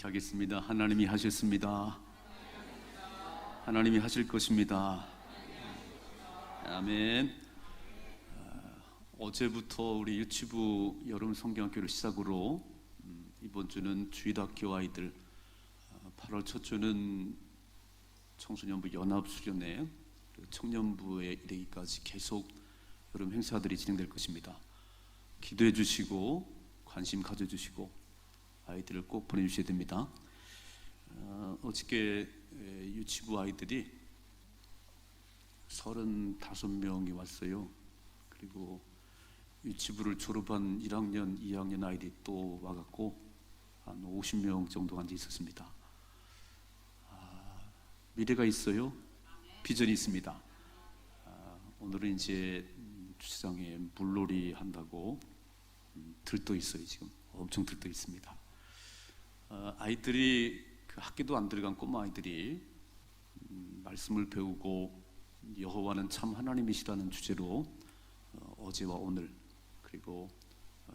함께 하겠습니다. 하나님이 하셨습니다. 하나님이 하실 것입니다. 아멘. 어제부터 우리 유치부 여름 성경학교를 시작으로 이번 주는 주일학교 아이들, 8월 첫 주는 청소년부 연합수련회, 청년부에 이르기까지 계속 여름 행사들이 진행될 것입니다. 기도해 주시고 관심 가져주시고 아이들을 꼭 보내주셔야 됩니다. 어저께 유치부 아이들이 35명이 왔어요. 그리고 유치부를 졸업한 1학년, 2학년 아이들이 또 와갖고 한 50명 정도가 앉아 있었습니다. 미래가 있어요. 비전이 있습니다. 오늘은 이제 주차장에 물놀이 한다고 들떠 있어요. 지금 엄청 들떠 있습니다. 아이들이 그 학교도 안 들어간 꼬마 아이들이 말씀을 배우고 여호와는 참 하나님이시라는 주제로 어제와 오늘 그리고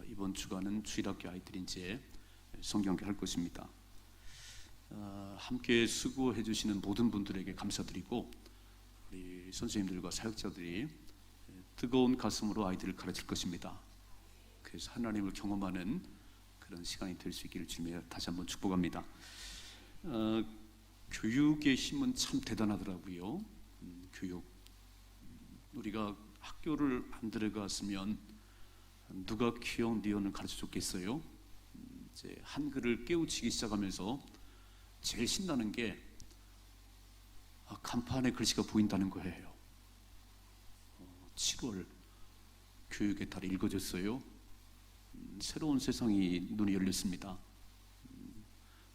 이번 주간은 주일학교 아이들이 이제 성경학교 할 것입니다. 함께 수고해 주시는 모든 분들에게 감사드리고 우리 선생님들과 사역자들이 뜨거운 가슴으로 아이들을 가르칠 것입니다. 그래서 하나님을 경험하는 그런 시간이 될 수 있기를 주며 다시 한번 축복합니다. 교육의 힘은 참 대단하더라고요. 교육. 우리가 학교를 안 들어갔으면 누가 기억 니언을 가르쳐 줬겠어요? 이제 한글을 깨우치기 시작하면서 제일 신나는 게 간판에 글씨가 보인다는 거예요. 7월 교육의 달이 읽어졌어요. 새로운 세상이 눈이 열렸습니다.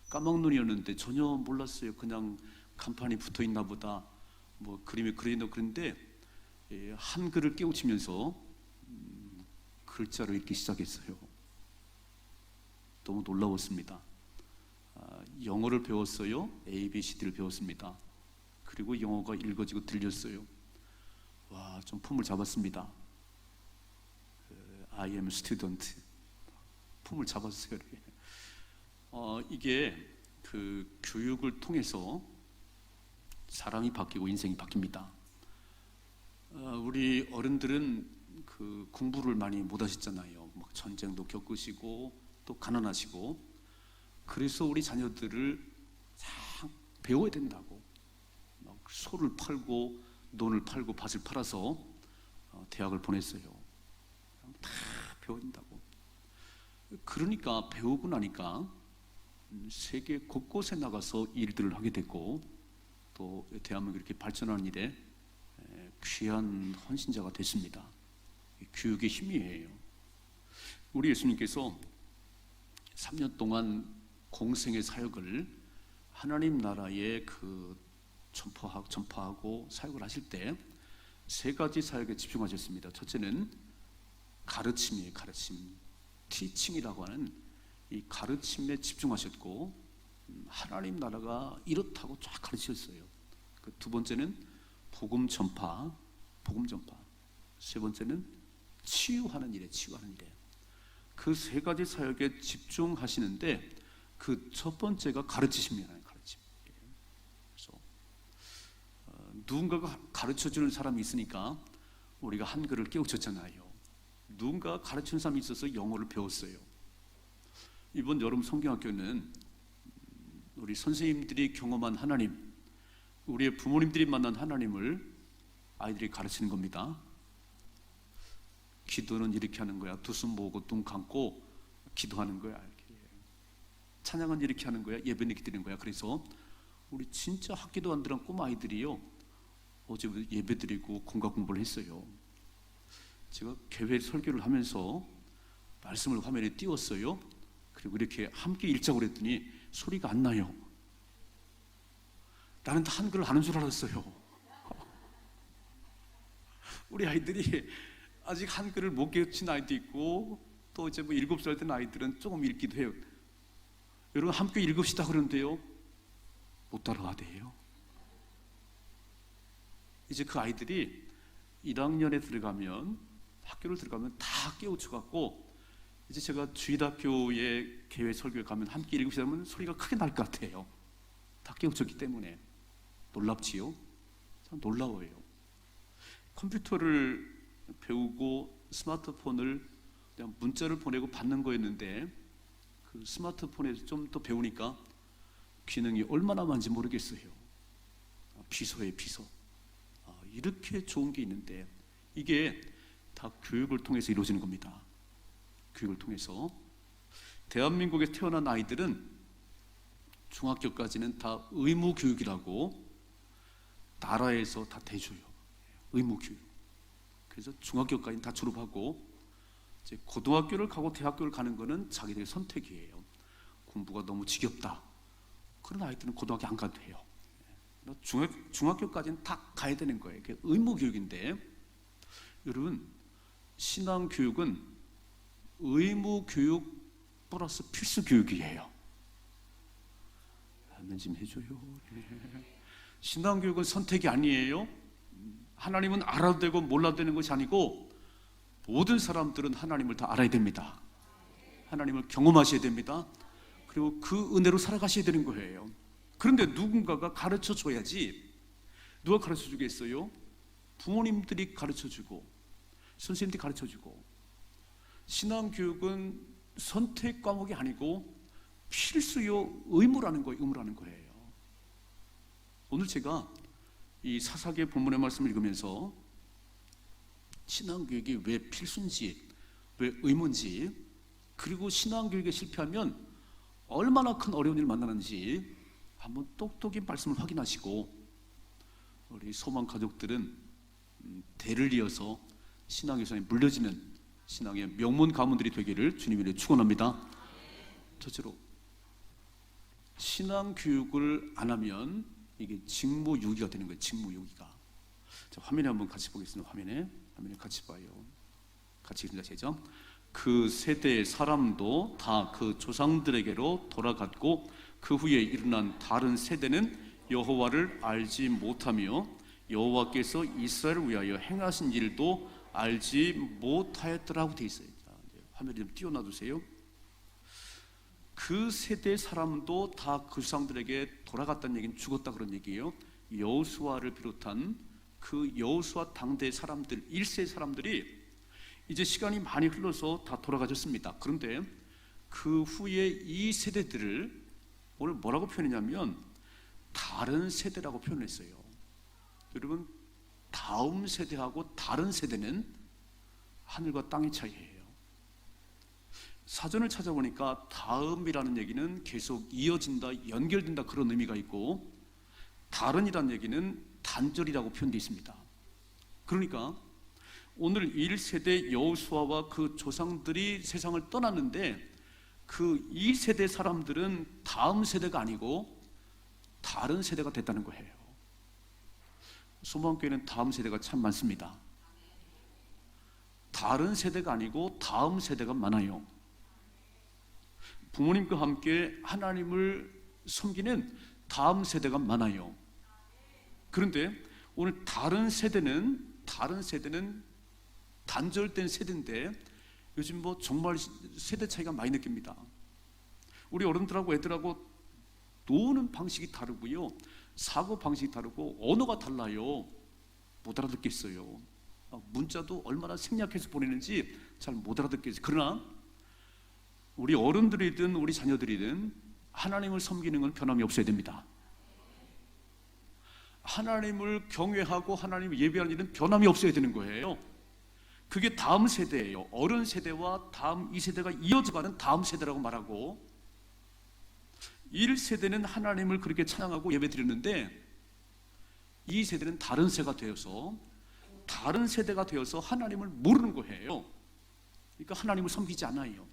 까막눈이었는데 전혀 몰랐어요. 그냥 간판이 붙어 있나 보다. 뭐 그림이 그려있나 그런데 한글을 깨우치면서 글자를 읽기 시작했어요. 너무 놀라웠습니다. 영어를 배웠어요. ABCD를 배웠습니다. 그리고 영어가 읽어지고 들렸어요. 와, 좀 폼을 잡았습니다. I am student. 폼을 잡았어요. 이게 그 교육을 통해서 사람이 바뀌고 인생이 바뀝니다. 우리 어른들은 그 공부를 많이 못 하셨잖아요. 막 전쟁도 겪으시고 또 가난하시고 그래서 우리 자녀들을 참 배워야 된다고 막 소를 팔고 논을 팔고 밭을 팔아서 대학을 보냈어요. 다 배워야 된다고. 그러니까 배우고 나니까 세계 곳곳에 나가서 일들을 하게 됐고 또 대한민국이 이렇게 발전하는 일에 귀한 헌신자가 됐습니다. 교육의 힘이에요. 우리 예수님께서 3년 동안 공생의 사역을 하나님 나라에 그 전파하고 사역을 하실 때 세 가지 사역에 집중하셨습니다. 첫째는 가르침이에요. 가르침, 티칭이라고 하는 이 가르침에 집중하셨고 하나님 나라가 이렇다고 쫙 가르치셨어요. 그 두 번째는 복음 전파. 세 번째는 치유하는 일에 그 세 가지 사역에 집중하시는데 그 첫 번째가 가르치십니다. 가르침. 그래서 누군가가 가르쳐주는 사람이 있으니까 우리가 한글을 깨우쳤잖아요. 누군가 가르치는 사람이 있어서 영어를 배웠어요. 이번 여름 성경학교는 우리 선생님들이 경험한 하나님, 우리의 부모님들이 만난 하나님을 아이들이 가르치는 겁니다. 기도는 이렇게 하는 거야. 두 손 모으고 눈 감고 기도하는 거야. 찬양은 이렇게 하는 거야. 예배는 이렇게 드리는 거야. 그래서 우리 진짜 학기도 안 들어간 꼬마 아이들이요, 어제부터 예배 드리고 공과 공부를 했어요. 제가 개회 설교를 하면서 말씀을 화면에 띄웠어요. 그리고 이렇게 함께 읽자고 그랬더니 소리가 안 나요. 나는 다 한글을 아는 줄 알았어요. 우리 아이들이 아직 한글을 못 깨우친 아이도 있고 또 이제 뭐 7살 된 아이들은 조금 읽기도 해요. 여러분 함께 읽읍시다 그러는데요, 못 따라가대요. 이제 그 아이들이 1학년에 들어가면, 학교를 들어가면 다 깨우쳐갖고 이제 제가 주일학교에 개회 설교에 가면 함께 읽으시면 소리가 크게 날 것 같아요. 다 깨우쳤기 때문에. 놀랍지요? 참 놀라워요. 컴퓨터를 배우고 스마트폰을 그냥 문자를 보내고 받는 거였는데 그 스마트폰에서 좀 더 배우니까 기능이 얼마나 많은지 모르겠어요. 비서에 비서. 이렇게 좋은 게 있는데 이게 다 교육을 통해서 이루어지는 겁니다. 교육을 통해서. 대한민국에 태어난 아이들은 중학교까지는 다 의무 교육이라고 나라에서 다 대줘요. 의무 교육. 그래서 중학교까지 다 졸업하고 이제 고등학교를 가고 대학교를 가는 거는 자기들의 선택이에요. 공부가 너무 지겹다. 그런 아이들은 고등학교 안 가도 돼요. 중학교까지는 다 가야 되는 거예요. 그게 의무 교육인데 여러분 신앙 교육은 의무 교육 플러스 필수 교육이에요. 아멘 좀 해줘요. 신앙 교육은 선택이 아니에요. 하나님은 알아도 되고 몰라도 되는 것이 아니고 모든 사람들은 하나님을 다 알아야 됩니다. 하나님을 경험하셔야 됩니다. 그리고 그 은혜로 살아가셔야 되는 거예요. 그런데 누군가가 가르쳐 줘야지. 누가 가르쳐 주겠어요? 부모님들이 가르쳐 주고 선생님들이 가르쳐 주고. 신앙교육은 선택 과목이 아니고 필수요 의무라는 거예요. 의무라는 거예요. 오늘 제가 이 사사기의 본문의 말씀을 읽으면서 신앙교육이 왜 필수인지, 왜 의무인지, 그리고 신앙교육에 실패하면 얼마나 큰 어려운 일을 만나는지 한번 똑똑히 말씀을 확인하시고 우리 소망 가족들은 대를 이어서 신앙의 선에 물려지는 신앙의 명문 가문들이 되기를 주님으로 축원합니다. 첫째로 신앙교육을 안 하면 이게 직무유기가 되는 거예요. 직무유기가. 자, 화면에 한번 같이 보겠습니다. 화면에 같이 봐요. 같이 읽는다. 시작. 그 세대의 사람도 다 그 조상들에게로 돌아갔고 그 후에 일어난 다른 세대는 여호와를 알지 못하며 여호와께서 이스라엘을 위하여 행하신 일도 알지 못하였더라고 돼 있어요. 자, 화면에 좀 띄워놔주세요. 그 세대의 사람도 다 그 조상들에게 돌아갔다는 얘기는 죽었다 그런 얘기예요. 여호수아를 비롯한 그 여호수아 당대 사람들 1세 사람들이 이제 시간이 많이 흘러서 다 돌아가셨습니다. 그런데 그 후에 이 세대들을 오늘 뭐라고 표현했냐면 다른 세대라고 표현했어요. 여러분 다음 세대하고 다른 세대는 하늘과 땅의 차이예요. 사전을 찾아보니까 다음이라는 얘기는 계속 이어진다, 연결된다 그런 의미가 있고 다른이라는 얘기는 단절이라고 표현되어 있습니다. 그러니까 오늘 1세대 여호수아와 그 조상들이 세상을 떠났는데 그 2세대 사람들은 다음 세대가 아니고 다른 세대가 됐다는 거예요. 소망교회는 다음 세대가 참 많습니다. 다른 세대가 아니고 다음 세대가 많아요. 부모님과 함께 하나님을 섬기는 다음 세대가 많아요. 그런데 오늘 다른 세대는 단절된 세대인데 요즘 뭐 정말 세대 차이가 많이 느낍니다. 우리 어른들하고 애들하고 노는 방식이 다르고요, 사고 방식이 다르고 언어가 달라요. 못 알아듣겠어요. 문자도 얼마나 생략해서 보내는지 잘 못 알아듣겠어요. 그러나 우리 어른들이든 우리 자녀들이든 하나님을 섬기는 건 변함이 없어야 됩니다. 하나님을 경외하고 하나님을 예배하는 일은 변함이 없어야 되는 거예요. 그게 다음 세대예요. 어른 세대와 다음 2세대가 이어져가는 다음 세대라고 말하고 1세대는 하나님을 그렇게 찬양하고 예배드렸는데 2세대는 다른 세대가 되어서 하나님을 모르는 거예요. 그러니까 하나님을 섬기지 않아요.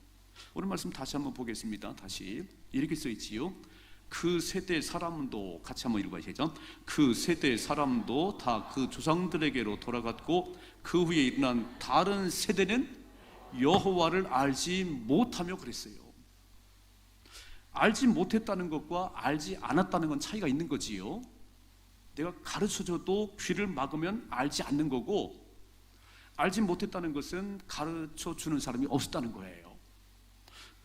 오늘 말씀 다시 한번 보겠습니다. 다시 이렇게 써있지요. 그 세대 사람도 같이 한번 읽어보시죠. 그 세대 사람도 다 그 조상들에게로 돌아갔고 그 후에 일어난 다른 세대는 여호와를 알지 못하며 그랬어요. 알지 못했다는 것과 알지 않았다는 건 차이가 있는 거지요. 내가 가르쳐줘도 귀를 막으면 알지 않는 거고 알지 못했다는 것은 가르쳐주는 사람이 없었다는 거예요.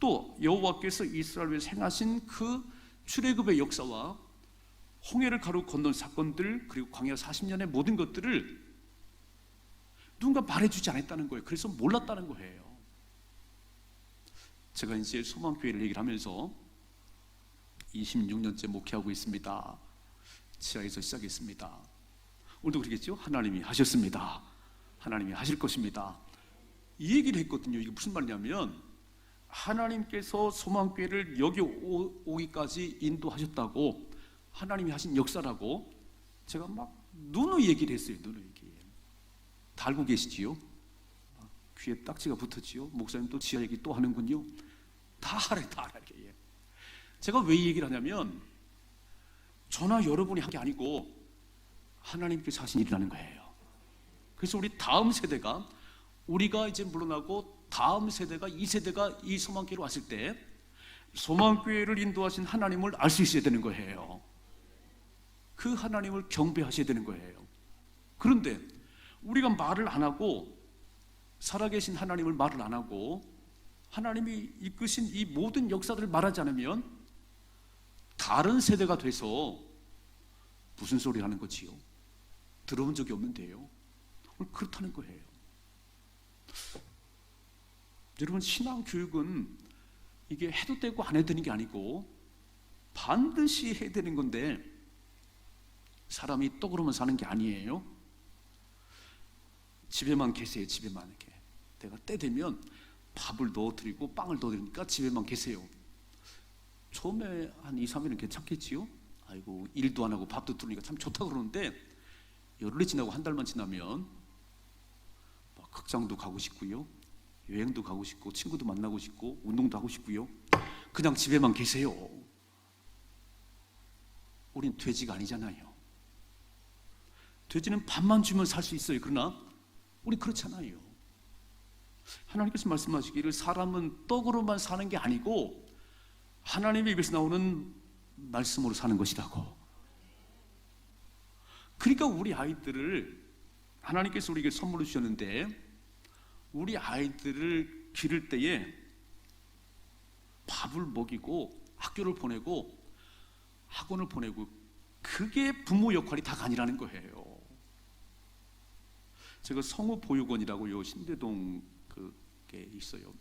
또 여호와께서 이스라엘을 행하신 그 출애굽의 역사와 홍해를 가로 건넌 사건들, 그리고 광야 40년의 모든 것들을 누군가 말해주지 않았다는 거예요. 그래서 몰랐다는 거예요. 제가 이제 소망교회를 얘기를 하면서 26년째 목회하고 있습니다. 지하에서 시작했습니다. 오늘도 그러겠죠? 하나님이 하셨습니다. 하나님이 하실 것입니다. 이 얘기를 했거든요. 이게 무슨 말이냐면 하나님께서 소망교회를 여기 오기까지 인도하셨다고, 하나님이 하신 역사라고 제가 막 누누이 얘기를 했어요. 누누이 얘기. 다 알고 계시지요? 귀에 딱지가 붙었지요? 목사님 또 지하 얘기 또 하는군요. 다 알아요. 다 알아요. 제가 왜 이 얘기를 하냐면 저나 여러분이 한 게 아니고 하나님께서 하신 일이라는 거예요. 그래서 우리 다음 세대가, 우리가 이제 물러나고 다음 세대가, 이 세대가 이 소망교회로 왔을 때 소망교회를 인도하신 하나님을 알 수 있어야 되는 거예요. 그 하나님을 경배하셔야 되는 거예요. 그런데 우리가 말을 안 하고, 살아계신 하나님을 말을 안 하고 하나님이 이끄신 이 모든 역사들을 말하지 않으면 다른 세대가 돼서 무슨 소리 하는 거지요? 들어본 적이 없는데요. 그렇다는 거예요. 여러분, 신앙교육은 이게 해도 되고 안 해도 되는 게 아니고 반드시 해야 되는 건데 사람이 또 그러면 사는 게 아니에요. 집에만 계세요. 집에만 이렇게. 내가 때 되면 밥을 넣어드리고 빵을 넣어드리니까 집에만 계세요. 처음에 한 2, 3일은 괜찮겠지요? 아이고, 일도 안 하고 밥도 들으니까 참 좋다 그러는데 열흘이 지나고 한 달만 지나면 막 극장도 가고 싶고요, 여행도 가고 싶고, 친구도 만나고 싶고, 운동도 하고 싶고요. 그냥 집에만 계세요. 우린 돼지가 아니잖아요. 돼지는 밥만 주면 살 수 있어요. 그러나 우리 그렇잖아요. 하나님께서 말씀하시기를 사람은 떡으로만 사는 게 아니고 하나님의 입에서 나오는 말씀으로 사는 것이라고. 그러니까 우리 아이들을 하나님께서 우리에게 선물을 주셨는데 우리 아이들을 기를 때에 밥을 먹이고 학교를 보내고 학원을 보내고, 그게 부모 역할이 다가 아니라는 거예요. 제가 성우보육원이라고요, 신대동 그게 있어요.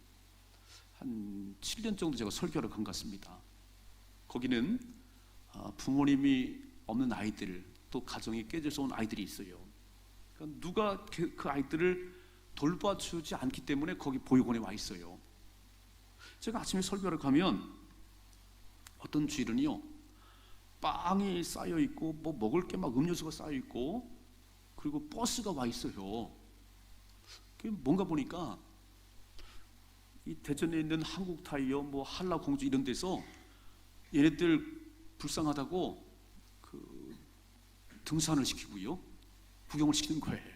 한 7년 정도 제가 설교를 간 것 같습니다. 거기는 부모님이 없는 아이들, 또 가정이 깨져서 온 아이들이 있어요. 그러니까 누가 그 아이들을 돌봐주지 않기 때문에 거기 보육원에 와 있어요. 제가 아침에 설교를 가면 어떤 주일은요, 빵이 쌓여 있고 뭐 먹을 게 막 음료수가 쌓여 있고, 그리고 버스가 와 있어요. 뭔가 보니까 이 대전에 있는 한국타이어, 뭐 한라공주 이런 데서 얘네들 불쌍하다고 그 등산을 시키고요, 구경을 시키는 거예요.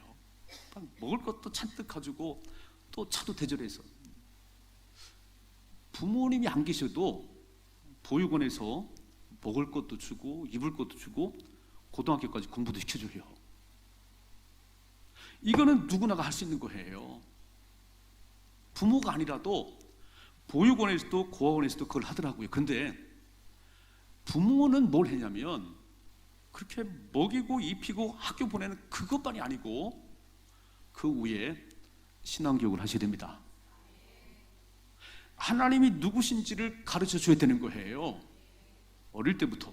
먹을 것도 잔뜩 가지고 또 차도 대절해서. 부모님이 안 계셔도 보육원에서 먹을 것도 주고 입을 것도 주고 고등학교까지 공부도 시켜줘요. 이거는 누구나가 할 수 있는 거예요. 부모가 아니라도 보육원에서도 고아원에서도 그걸 하더라고요. 근데 부모는 뭘 했냐면 그렇게 먹이고 입히고 학교 보내는 그것만이 아니고 그 위에 신앙교육을 하셔야 됩니다. 하나님이 누구신지를 가르쳐 줘야 되는 거예요. 어릴 때부터.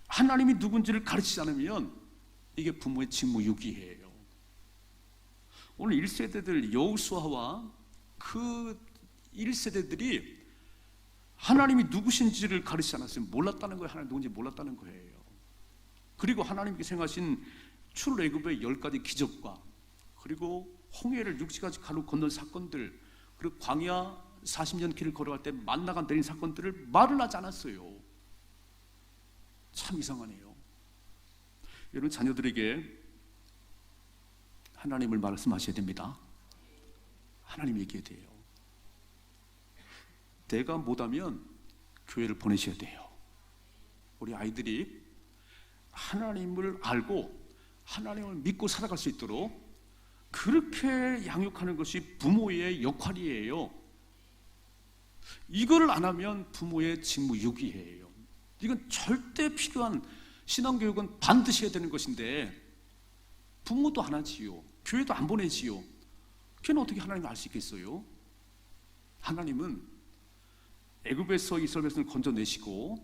하나님이 누군지를 가르치지 않으면 이게 부모의 직무유기예요. 오늘 1세대들 여호수아와 그 1세대들이 하나님이 누구신지를 가르치지 않았어요. 몰랐다는 거예요. 하나님 누군지 몰랐다는 거예요. 그리고 하나님께서 행하신 출애굽의 10가지 기적과, 그리고 홍해를 6시까지 가로 건넌 사건들, 그리고 광야 40년 길을 걸어갈 때 만나가 내린 사건들을 말을 하지 않았어요. 참 이상하네요. 여러분, 자녀들에게 하나님을 말씀하셔야 됩니다. 하나님 얘기해야 돼요. 내가 못하면 교회를 보내셔야 돼요. 우리 아이들이 하나님을 알고 하나님을 믿고 살아갈 수 있도록 그렇게 양육하는 것이 부모의 역할이에요. 이거를 안 하면 부모의 직무유기예요. 이건 절대 필요한, 신앙교육은 반드시 해야 되는 것인데 부모도 안 하지요. 교회도 안 보내지요. 걔는 어떻게 하나님을 알 수 있겠어요? 하나님은 애굽에서 이스라엘 백성을 건져내시고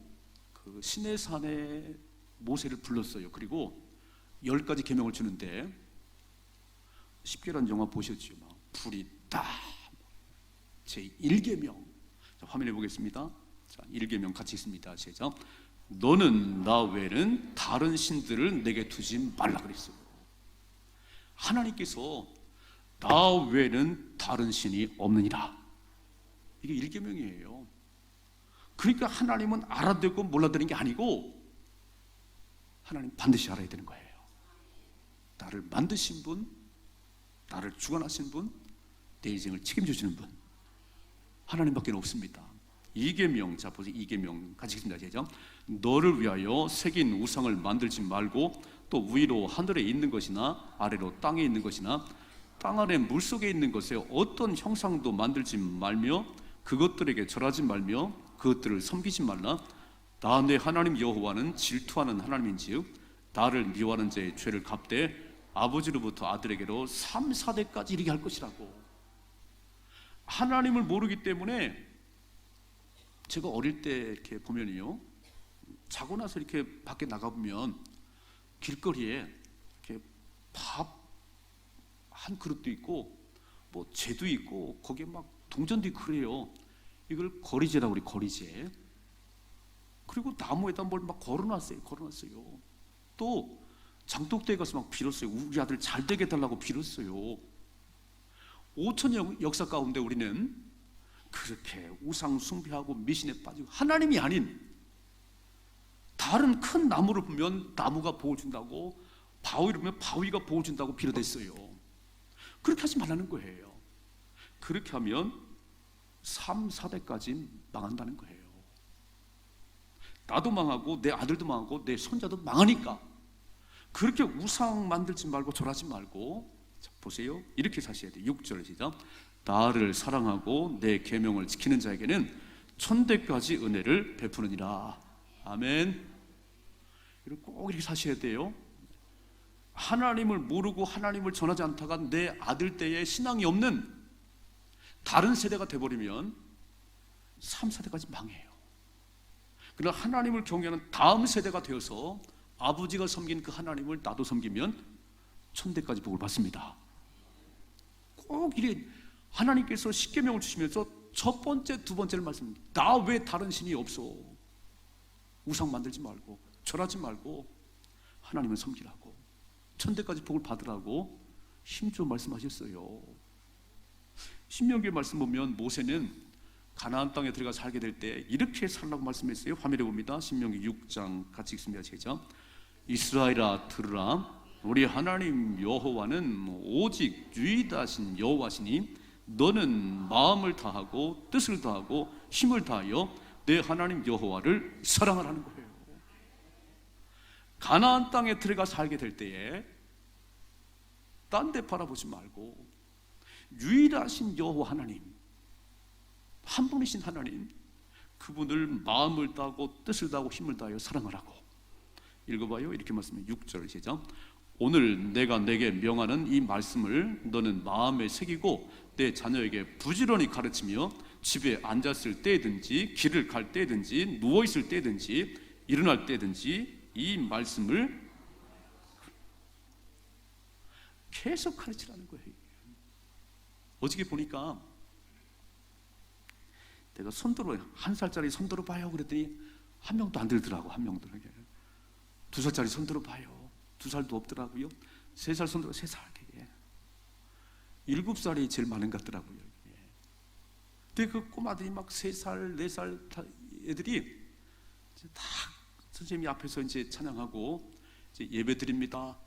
그 시내산에 모세를 불렀어요. 그리고 10가지 계명을 주는데, 십계라는 영화 보셨죠? 불이 딱 제1계명, 화면에 보겠습니다. 자, 1계명 같이 있습니다. 시작. 너는 나 외에는 다른 신들을 내게 두지 말라 그랬어요. 하나님께서 나 외에는 다른 신이 없느니라. 이게 1계명이에요. 그러니까 하나님은 알아야 되고 몰라야 되는 게 아니고 하나님 반드시 알아야 되는 거예요. 나를 만드신 분, 나를 주관하신 분, 내 인생을 책임져주는 분, 하나님밖에 없습니다. 2계명, 자 보세요. 2계명 같이 읽습니다. 시작. 너를 위하여 새긴 우상을 만들지 말고 또 위로 하늘에 있는 것이나 아래로 땅에 있는 것이나 땅 아래 물속에 있는 것에 어떤 형상도 만들지 말며 그것들에게 절하지 말며 그것들을 섬기지 말라. 나 내 하나님 여호와는 질투하는 하나님인지요 나를 미워하는 자의 죄를 갚되 아버지로부터 아들에게로 3, 4대까지 이르게 할 것이라고. 하나님을 모르기 때문에, 제가 어릴 때 이렇게 보면요, 자고 나서 이렇게 밖에 나가보면 길거리에 이렇게 밥 한 그릇도 있고 뭐 재도 있고 거기에 막 동전도 있고 그래요. 이걸 거리제라고 그래, 거리제. 그리고 나무에다 뭘 막 걸어놨어요. 또 장독대에 가서 막 빌었어요. 우리 아들 잘 되게 해달라고 빌었어요. 5천 역사 가운데 우리는 그렇게 우상 숭배하고 미신에 빠지고 하나님이 아닌 다른 큰 나무를 보면 나무가 복을 준다고, 바위를 보면 바위가 복을 준다고 빌어댔어요. 그렇게 하지 말라는 거예요. 그렇게 하면 3, 4대까지 망한다는 거예요. 나도 망하고 내 아들도 망하고 내 손자도 망하니까 그렇게 우상 만들지 말고 절하지 말고, 자, 보세요. 이렇게 사셔야 돼요. 6절 시작. 나를 사랑하고 내 계명을 지키는 자에게는 천대까지 은혜를 베푸느니라. 아멘. 꼭 이렇게 사셔야 돼요. 하나님을 모르고 하나님을 전하지 않다가 내 아들 때에 신앙이 없는 다른 세대가 돼버리면 3, 4대까지 망해요. 그러나 하나님을 경외하는 다음 세대가 되어서 아버지가 섬긴 그 하나님을 나도 섬기면 천대까지 복을 받습니다. 꼭 이래. 하나님께서 십계명을 주시면서 첫 번째, 두 번째를 말씀합니다. 나 외에 다른 신이 없어. 우상 만들지 말고 절하지 말고 하나님을 섬기라고, 천대까지 복을 받으라고 힘줘 말씀하셨어요. 신명기의 말씀 보면 모세는 가나안 땅에 들어가 살게 될 때 이렇게 살라고 말씀했어요. 화면에 봅니다. 신명기 6장 같이 읽습니다. 시작. 이스라엘아 들으라. 우리 하나님 여호와는 오직 유일하신 여호와시니 너는 마음을 다하고 뜻을 다하고 힘을 다하여 내 하나님 여호와를 사랑하라는 거예요. 가나안 땅에 들어가 살게 될 때에 딴 데 바라보지 말고 유일하신 여호와 하나님, 한 분이신 하나님, 그분을 마음을 다하고 뜻을 다하고 힘을 다하여 사랑하라고. 읽어봐요. 이렇게 말씀해. 6절 시작. 오늘 내가 내게 명하는 이 말씀을 너는 마음에 새기고 내 자녀에게 부지런히 가르치며 집에 앉았을 때든지 길을 갈 때든지 누워있을 때든지 일어날 때든지 이 말씀을 계속 가르치라는 거예요. 어저께 보니까 내가 손들어, 1살짜리 손들어 봐요 그랬더니 한 명도 안 들더라고. 한 명도. 2살짜리 손들어 봐요. 2살도 없더라고요. 3살 손들어, 3살. 7살이 제일 많은 것 같더라고요. 근데 그 꼬마들이 막 3살, 4살 애들이 다 선생님이 앞에서 이제 찬양하고 이제 예배 드립니다.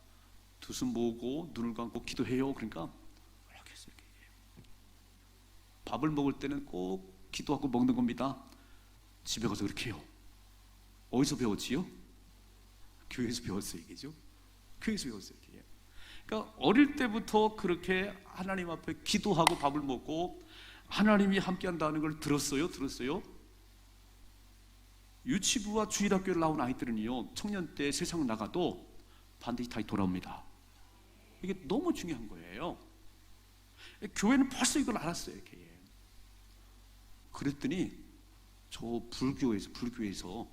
두 손 모으고 눈을 감고 기도해요. 그러니까 이렇게 해서 이렇게 밥을 먹을 때는 꼭 기도하고 먹는 겁니다. 집에 가서 그렇게 해요. 어디서 배웠지요? 교회에서 배웠어요. 이게죠. 교회에서 배웠어요. 이게. 그러니까 어릴 때부터 그렇게 하나님 앞에 기도하고 밥을 먹고 하나님이 함께한다는 걸 들었어요? 유치부와 주일학교를 나온 아이들은요, 청년 때 세상 나가도 반드시 다시 돌아옵니다. 이게 너무 중요한 거예요. 교회는 벌써 이걸 알았어요. 이렇게. 그랬더니 저 불교에서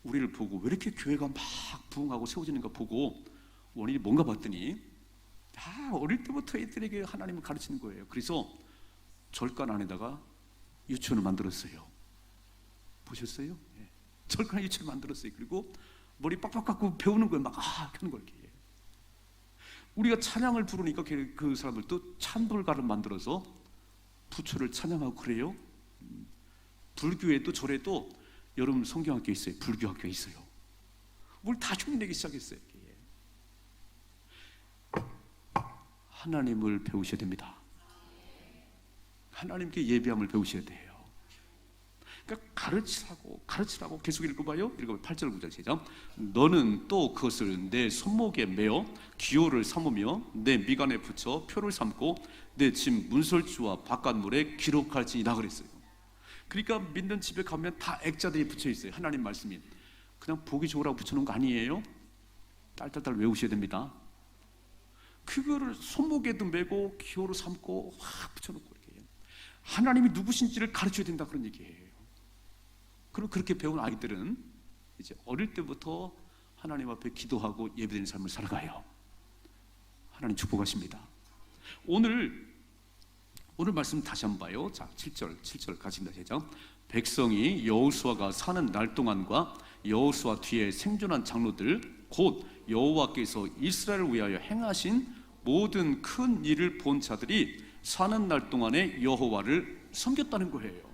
우리를 보고 왜 이렇게 교회가 막 부흥하고 세워지는가 보고 원인이 뭔가 봤더니 다 어릴 때부터 애들에게 하나님을 가르치는 거예요. 그래서 절간 안에다가 유치원을 만들었어요. 보셨어요? 예. 절간 유치원을 만들었어요. 그리고 머리 빡빡 깎고 배우는 거예요. 막 하는 걸 이렇게. 우리가 찬양을 부르니까 그 사람들도 찬불가를 만들어서 부처를 찬양하고 그래요. 불교에도 절에도 여러분 성경학교 있어요. 불교학교 있어요. 뭘 다 흉내내기 시작했어요. 하나님을 배우셔야 됩니다. 하나님께 예배함을 배우셔야 돼요. 그러니까 가르치라고 계속 읽어봐요. 8절 9절 시작. 너는 또 그것을 내 손목에 매어 기호를 삼으며 내 미간에 붙여 표를 삼고 내 집 문설주와 바깥물에 기록할지니라 그랬어요. 그러니까 믿는 집에 가면 다 액자들이 붙여 있어요. 하나님 말씀이. 그냥 보기 좋으라고 붙여놓은 거 아니에요. 딸딸딸 외우셔야 됩니다. 그거를 손목에도 메고 기호로 삼고 확 붙여놓고 이렇게 하나님이 누구신지를 가르쳐야 된다 그런 얘기예요. 그럼 그렇게 배운 아이들은 이제 어릴 때부터 하나님 앞에 기도하고 예배드리는 삶을 살아가요. 하나님 축복하십니다. 오늘 말씀 다시 한번 봐요. 자, 7절 가십니다. 시작. 백성이 여호수아가 사는 날 동안과 여호수아 뒤에 생존한 장로들 곧 여호와께서 이스라엘을 위하여 행하신 모든 큰 일을 본 자들이 사는 날 동안에 여호와를 섬겼다는 거예요.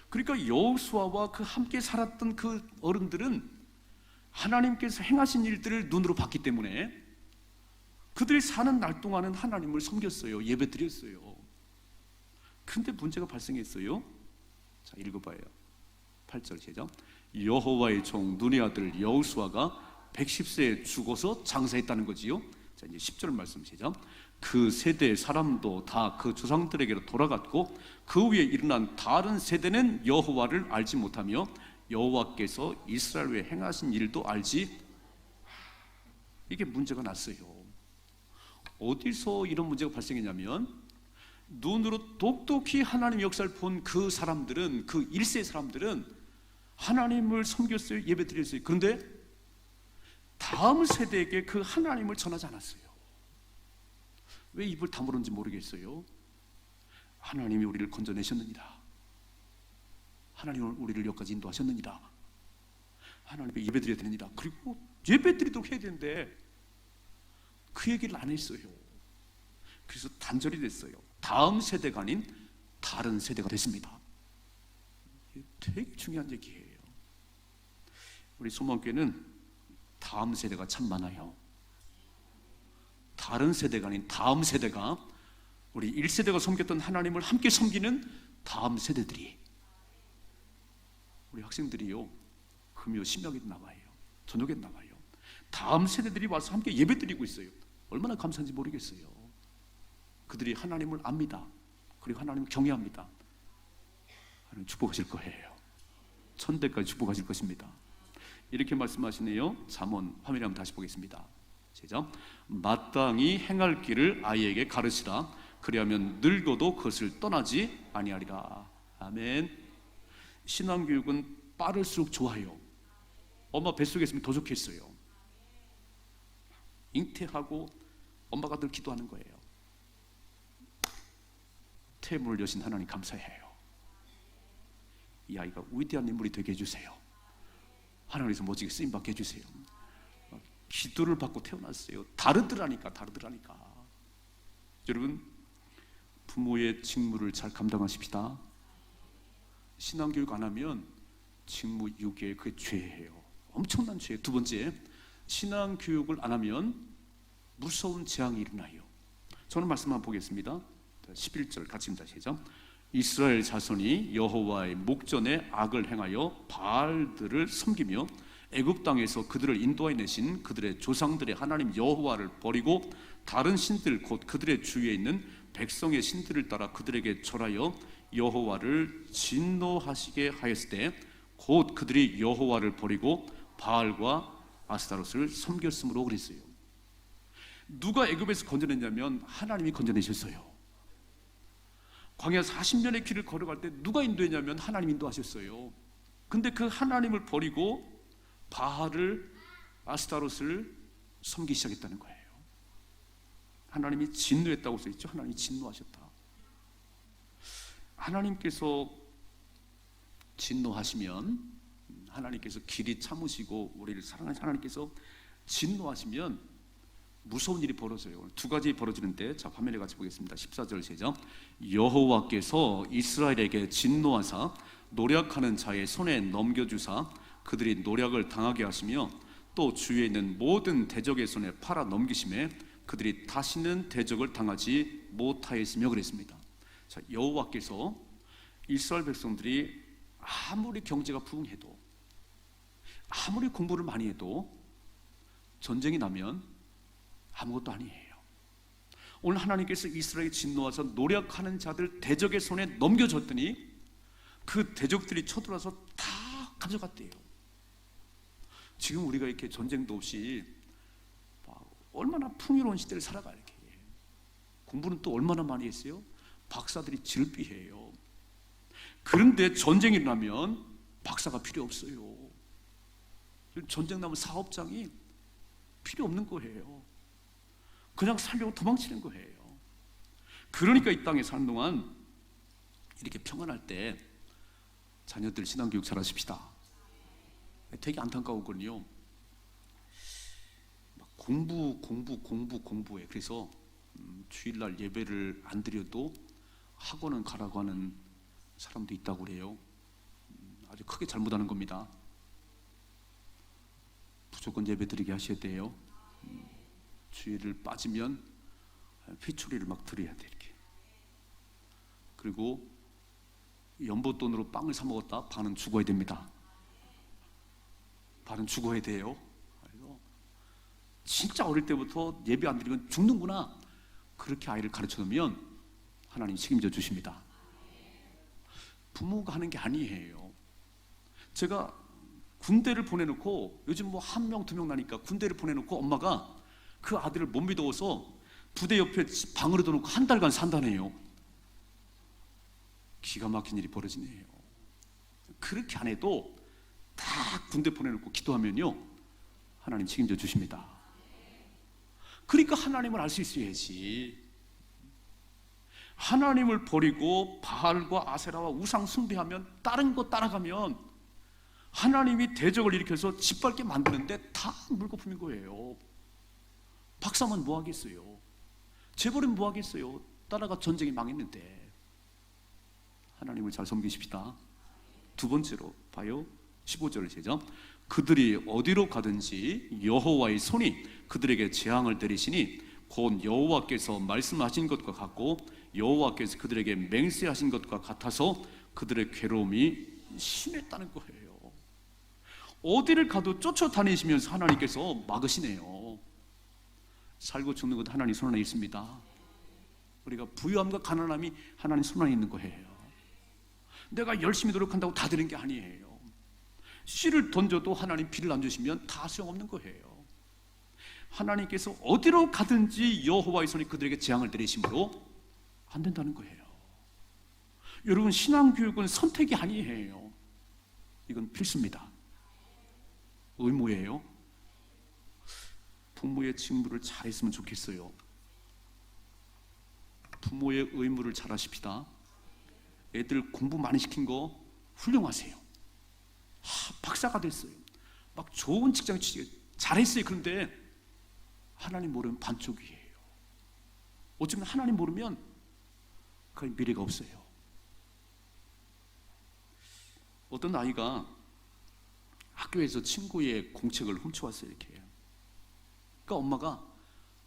그러니까 여호수아와 그 함께 살았던 그 어른들은 하나님께서 행하신 일들을 눈으로 봤기 때문에 그들이 사는 날 동안은 하나님을 섬겼어요. 예배드렸어요. 근데 문제가 발생했어요. 자, 읽어봐요. 8절 시작. 여호와의 종 눈의 아들 여호수아가 110세에 죽어서 장사했다는 거지요. 자, 이제 10절 말씀 시작. 그 세대의 사람도 다 그 조상들에게로 돌아갔고 그 위에 일어난 다른 세대는 여호와를 알지 못하며 여호와께서 이스라엘 위에 행하신 일도 알지. 이게 문제가 났어요. 어디서 이런 문제가 발생했냐면 눈으로 똑똑히 하나님 역사를 본 그 사람들은, 그 1세 사람들은 하나님을 섬겼어요. 예배드렸어요. 그런데 다음 세대에게 그 하나님을 전하지 않았어요. 왜 입을 다물었는지 모르겠어요. 하나님이 우리를 건져내셨느니라. 하나님이 우리를 여기까지 인도하셨느니라. 하나님께 예배드려야 되느니라. 그리고 예배드리도록 해야 되는데 그 얘기를 안 했어요. 그래서 단절이 됐어요. 다음 세대가 아닌 다른 세대가 됐습니다. 되게 중요한 얘기예요. 우리 소망교회는 다음 세대가 참 많아요. 다른 세대가 아닌 다음 세대가, 우리 1세대가 섬겼던 하나님을 함께 섬기는 다음 세대들이, 우리 학생들이요 금요 신명에도 나와요. 저녁에도 나와요. 다음 세대들이 와서 함께 예배드리고 있어요. 얼마나 감사한지 모르겠어요. 그들이 하나님을 압니다. 그리고 하나님을 경외합니다. 하나님 축복하실 거예요. 천대까지 축복하실 것입니다. 이렇게 말씀하시네요. 잠언 화면에 한번 다시 보겠습니다. 시작. 마땅히 행할 길을 아이에게 가르치라. 그리하면 늙어도 그것을 떠나지 아니하리라. 아멘. 신앙교육은 빠를수록 좋아요. 엄마 뱃속에 있으면 더 좋겠어요. 잉태하고 엄마가 늘 기도하는 거예요. 태물을 여신 하나님 감사해요. 이 아이가 위대한 인물이 되게 해주세요. 하나님께서 멋지게 쓰임받게 해주세요. 기도를 받고 태어났어요. 다르더라니까. 여러분, 부모의 직무를 잘 감당하십시다. 신앙교육 안 하면 직무 유기에 그게 죄예요. 엄청난 죄예요. 두 번째, 신앙교육을 안 하면 무서운 재앙이 일어나요. 저는 말씀 한번 보겠습니다. 11절 같이 입니다. 시작. 이스라엘 자손이 여호와의 목전에 악을 행하여 바알들을 섬기며 애굽 땅에서 그들을 인도해 내신 그들의 조상들의 하나님 여호와를 버리고 다른 신들 곧 그들의 주위에 있는 백성의 신들을 따라 그들에게 절하여 여호와를 진노하시게 하였을 때 곧 그들이 여호와를 버리고 바알과 아스타롯을 섬겼으므로 그랬어요. 누가 애굽에서 건져냈냐면 하나님이 건져내셨어요. 광야 40년의 길을 걸어갈 때 누가 인도했냐면 하나님 인도하셨어요. 근데 그 하나님을 버리고 바알을, 아스타롯을 섬기기 시작했다는 거예요. 하나님이 진노했다고 써있죠. 하나님이 진노하셨다. 하나님께서 진노하시면, 하나님께서 길이 참으시고 우리를 사랑하신 하나님께서 진노하시면 무서운 일이 벌어져요. 두 가지 벌어지는데, 자 화면에 같이 보겠습니다. 14절 시작. 여호와께서 이스라엘에게 진노하사 노략하는 자의 손에 넘겨주사 그들이 노략을 당하게 하시며 또 주위에 있는 모든 대적의 손에 팔아 넘기심에 그들이 다시는 대적을 당하지 못하였으며 그랬습니다. 자, 여호와께서 이스라엘 백성들이 아무리 경제가 부흥해도, 아무리 공부를 많이 해도 전쟁이 나면 아무것도 아니에요. 오늘 하나님께서 이스라엘에 진노하셔서 노력하는 자들 대적의 손에 넘겨줬더니 그 대적들이 쳐들어와서 다 가져갔대요. 지금 우리가 이렇게 전쟁도 없이 얼마나 풍요로운 시대를 살아가. 이렇게 공부는 또 얼마나 많이 했어요? 박사들이 질비해요. 그런데 전쟁이 나면 박사가 필요 없어요. 전쟁 나면 사업장이 필요 없는 거예요. 그냥 살려고 도망치는 거예요. 그러니까 이 땅에 사는 동안 이렇게 평안할 때 자녀들 신앙교육 잘 하십시다. 되게 안타까웠거든요. 공부해. 그래서 주일날 예배를 안 드려도 학원은 가라고 하는 사람도 있다고 그래요. 아주 크게 잘못하는 겁니다. 무조건 예배 드리게 하셔야 돼요. 주일을 빠지면 휘초리를 막 드려야 돼. 이렇게. 그리고 연보돈으로 빵을 사 먹었다, 반은 죽어야 됩니다. 반은 죽어야 돼요. 진짜 어릴 때부터 예배 안 드리면 죽는구나, 그렇게 아이를 가르쳐 놓으면 하나님 책임져 주십니다. 부모가 하는 게 아니에요. 제가 군대를 보내놓고, 요즘 뭐 한 명, 두 명 나니까 군대를 보내놓고 엄마가 그 아들을 못 믿어서 부대 옆에 방으로 둬놓고 한 달간 산다네요. 기가 막힌 일이 벌어지네요. 그렇게 안 해도 다 군대 보내놓고 기도하면요, 하나님 책임져 주십니다. 그러니까 하나님을 알 수 있어야지. 하나님을 버리고 바알과 아세라와 우상 숭배하면, 다른 거 따라가면 하나님이 대적을 일으켜서 짓밟게 만드는데 다 물거품인 거예요. 박사만 뭐 하겠어요? 재벌은 뭐 하겠어요? 따라가 전쟁이 망했는데. 하나님을 잘 섬기십시다. 두 번째로 봐요. 15절을 시작. 그들이 어디로 가든지 여호와의 손이 그들에게 재앙을 내리시니 곧 여호와께서 말씀하신 것과 같고 여호와께서 그들에게 맹세하신 것과 같아서 그들의 괴로움이 심했다는 거예요. 어디를 가도 쫓아다니시면서 하나님께서 막으시네요. 살고 죽는 것 하나님 손 안에 있습니다. 우리가 부유함과 가난함이 하나님 손 안에 있는 거예요. 내가 열심히 노력한다고 다 되는 게 아니에요. 씨를 던져도 하나님 비를 안 주시면 다 소용없는 거예요. 하나님께서 어디로 가든지 여호와의 손이 그들에게 재앙을 내리심으로 안 된다는 거예요. 여러분, 신앙교육은 선택이 아니에요. 이건 필수입니다. 의무예요. 부모의 직무를 잘했으면 좋겠어요. 부모의 의무를 잘 하십시다. 애들 공부 많이 시킨 거 훌륭하세요. 박사가 됐어요. 막 좋은 직장에 취직해 잘했어요. 그런데 하나님 모르면 반쪽이에요. 어쩌면 하나님 모르면 그 미래가 없어요. 어떤 아이가 학교에서 친구의 공책을 훔쳐왔어요. 이렇게. 그러니까 엄마가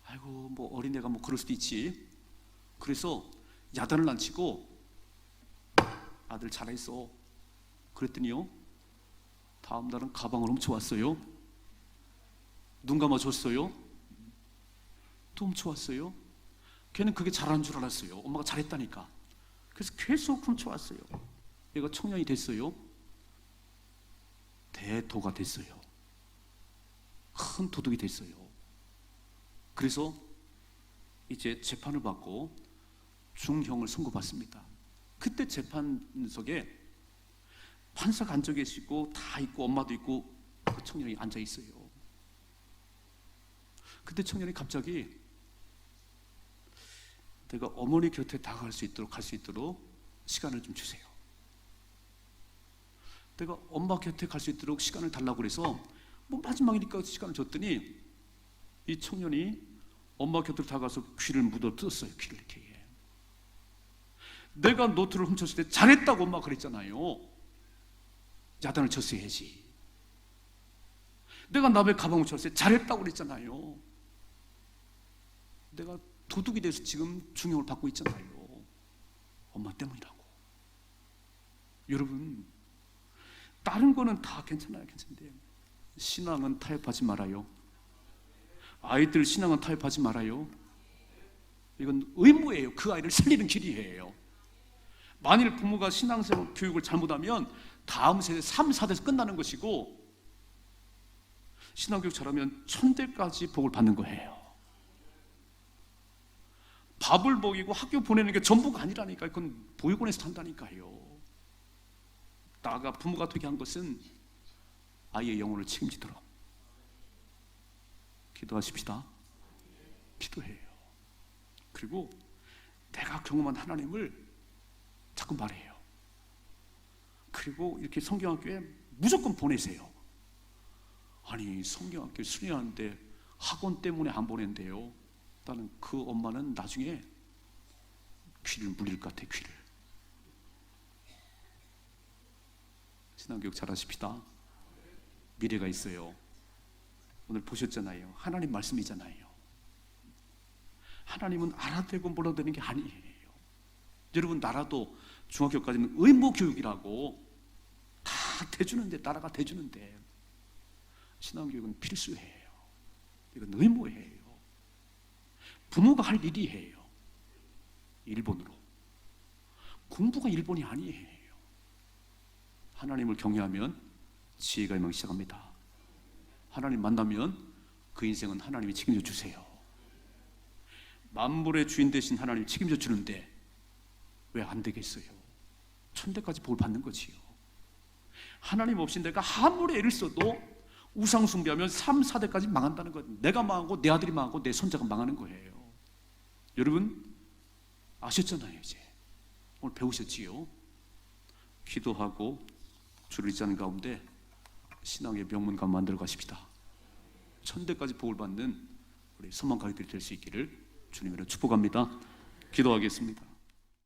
아이고 뭐 어린애가 뭐 그럴 수도 있지. 그래서 야단을 안 치고 아들 잘했어. 그랬더니요, 다음 날은 가방을 훔쳐왔어요. 눈 감아줬어요. 또 훔쳐왔어요. 걔는 그게 잘하는 줄 알았어요. 엄마가 잘했다니까. 그래서 계속 훔쳐왔어요. 얘가 청년이 됐어요. 대도가 됐어요. 큰 도둑이 됐어요. 그래서 이제 재판을 받고 중형을 선고받습니다. 그때 재판석에 판사가 앉아 계시고 다 있고 엄마도 있고 그 청년이 앉아 있어요. 그때 청년이 갑자기 내가 어머니 곁에 다가갈 수 있도록 갈 수 있도록 시간을 좀 주세요. 내가 엄마 곁에 갈 수 있도록 시간을 달라고 그래서 뭐 마지막이니까 시간을 줬더니 이 청년이 엄마 곁으로 다가가서 귀를 묻어 뜯었어요. 귀를 이렇게. 내가 노트를 훔쳤을 때 잘했다고 엄마가 그랬잖아요. 야단을 쳤어야지. 내가 남의 가방 훔쳤을 때 잘했다고 그랬잖아요. 내가 도둑이 돼서 지금 중형을 받고 있잖아요. 엄마 때문이라고. 여러분, 다른 거는 다 괜찮아요. 괜찮은데 신앙은 타협하지 말아요. 아이들 신앙은 타협하지 말아요. 이건 의무예요. 그 아이를 살리는 길이에요. 만일 부모가 신앙생활 교육을 잘못하면 다음 세대 3, 4대에서 끝나는 것이고, 신앙교육 잘하면 천대까지 복을 받는 거예요. 밥을 먹이고 학교 보내는 게 전부가 아니라니까. 그건 보육원에서 산다니까요. 나가 부모가 되게 한 것은 아이의 영혼을 책임지도록 기도하십시다. 기도해요. 그리고 내가 경험한 하나님을 자꾸 말해요. 그리고 이렇게 성경학교에 무조건 보내세요. 아니, 성경학교 수련하는데 학원 때문에 안 보낸대요. 나는 그 엄마는 나중에 귀를 물릴 것 같아. 귀를. 신앙교육 잘하십시다. 미래가 있어요. 오늘 보셨잖아요. 하나님 말씀이잖아요. 하나님은 알아대고 몰라도 되는 게 아니에요. 여러분, 나라도 중학교까지는 의무교육이라고 다 대주는데, 나라가 대주는데 신앙교육은 필수예요. 이건 의무예요. 부모가 할 일이에요. 일본으로. 공부가 일본이 아니에요. 하나님을 경외하면 지혜가 임하기 시작합니다. 하나님 만나면 그 인생은 하나님이 책임져 주세요. 만물의 주인 되신 하나님 책임져 주는데 왜 안 되겠어요? 천대까지 복을 받는 거지요. 하나님 없이 내가 아무리 애를 써도 우상 숭배하면 3, 4대까지 망한다는 거예요. 내가 망하고 내 아들이 망하고 내 손자가 망하는 거예요. 여러분 아셨잖아요. 이제 오늘 배우셨지요? 기도하고 주를 잊지 않는 가운데 신앙의 명문관 만들어 가십시다. 천대까지 복을 받는 우리 선망 가족들이 될 수 있기를 주님으로 축복합니다. 기도하겠습니다.